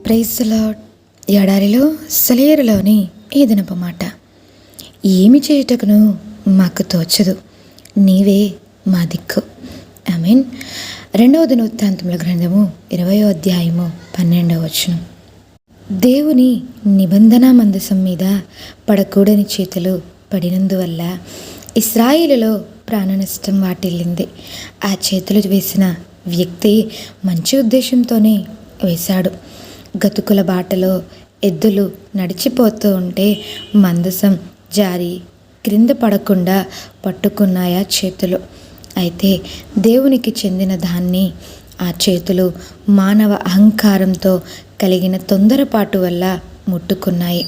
Praise the lord. ఎడారిలో సెలయేరులోని ఈ దినపు మాట. ఏమి చేయుటకును మాకు తోచదు, నీవే మా దిక్కు. ఆమేన్. 2వ దినవృత్తాంతముల గ్రంథము 20వ అధ్యాయము 12వ వచనం. దేవుని నిబంధన మందసం మీద పడకూడని చేతులు పడినందువల్ల ఇశ్రాయేలులో ప్రాణ నష్టం వాటిల్లింది. ఆ చేతులు వేసిన వ్యక్తి మంచి ఉద్దేశంతోనే వేశాడు. గతుకుల బాటలో ఎద్దులు నడిచిపోతూ ఉంటే మందసం జారి క్రింద పడకుండా పట్టుకున్నాయా చేతులు. అయితే దేవునికి చెందిన దాన్ని ఆ చేతులు మానవ అహంకారంతో కలిగిన తొందరపాటు వల్ల ముట్టుకున్నాయి.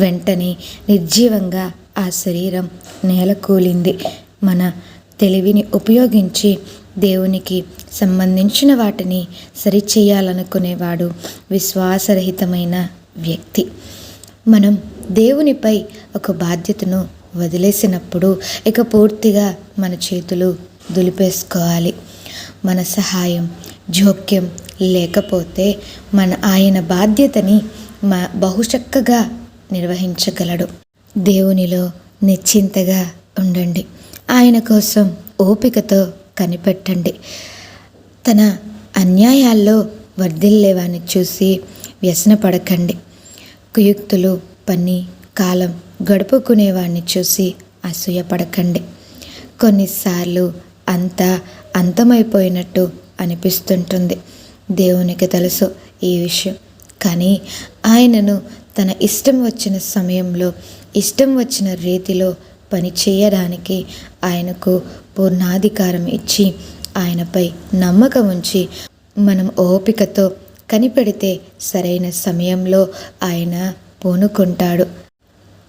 వెంటనే నిర్జీవంగా ఆ శరీరం నేలకూలింది. మన తెలివిని ఉపయోగించి దేవునికి సంబంధించిన వాటిని సరిచేయాలనుకునేవాడు విశ్వాసరహితమైన వ్యక్తి. మనం దేవునిపై ఒక బాధ్యతను వదిలేసినప్పుడు ఇక పూర్తిగా మన చేతులు దులిపేసుకోవాలి. మన సహాయం జోక్యం లేకపోతే ఆయన బాధ్యతని బహుచక్కగా నిర్వహించగలడు. దేవునిలో నిశ్చింతగా ఉండండి. ఆయన కోసం ఓపికతో కనిపెట్టండి. తన అన్యాయాల్లో వర్ధిల్లేవాన్ని చూసి వ్యసనపడకండి. కుయుక్తులు పని కాలం గడుపుకునేవాడిని చూసి అసూయపడకండి. కొన్నిసార్లు అంతా అంతమైపోయినట్టు అనిపిస్తుంటుంది. దేవునికి తెలుసు ఈ విషయం. కానీ ఆయనను తన ఇష్టం వచ్చిన సమయంలో ఇష్టం వచ్చిన రీతిలో పని చేయడానికి ఆయనకు పూర్ణాధికారం ఇచ్చి ఆయనపై నమ్మకం ఉంచి మనం ఓపికతో కనిపెడితే సరైన సమయంలో ఆయన పూనుకుంటాడు.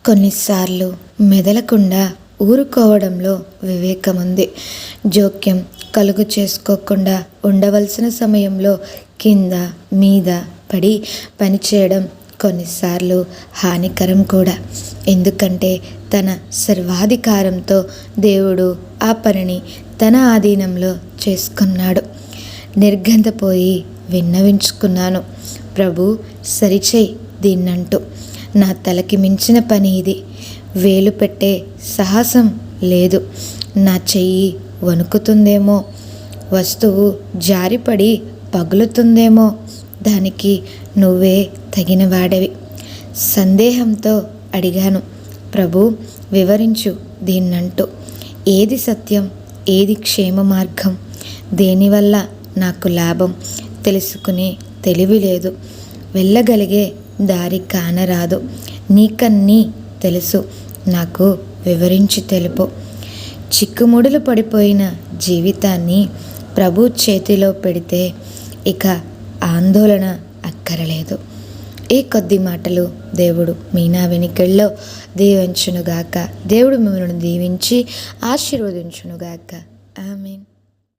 కొన్నిసార్లు మెదలకుండా ఊరుకోవడంలో వివేకం ఉంది. జోక్యం కలుగు చేసుకోకుండా ఉండవలసిన సమయంలో కింద మీద పడి పనిచేయడం కొన్నిసార్లు హానికరం కూడా. ఎందుకంటే తన సర్వాధికారంతో దేవుడు ఆ పనిని తన ఆధీనంలో చేసుకున్నాడు. నిర్గంధపోయి విన్నవించుకున్నాను, ప్రభు సరిచేయి దీన్నంటూ. నా తలకి మించిన పని ఇది. వేలు పెట్టే సాహసం లేదు. నా చెయ్యి వణుకుతుందేమో, వస్తువు జారిపడి పగులుతుందేమో, దానికి నువ్వే తగిన వాడవి. సందేహంతో అడిగాను, ప్రభు వివరించు దీన్నంటూ. ఏది సత్యం, ఏది క్షేమ మార్గం, దేనివల్ల నాకు లాభం తెలుసుకునే తెలివి లేదు. వెళ్ళగలిగే దారి కానరాదు. నీకన్నీ తెలుసు, నాకు వివరించి తెలుపు. చిక్కుముడులు పడిపోయిన జీవితాన్ని ప్రభు చేతిలో పెడితే ఇక ఆందోళన అక్కరలేదు. ఈ కొద్ది మాటలు దేవుడు మీ నా వెనుకల్లో దీవించునుగాక. దేవుడు మిమ్మల్ని దీవించి ఆశీర్వదించునుగాక. ఆమేన్.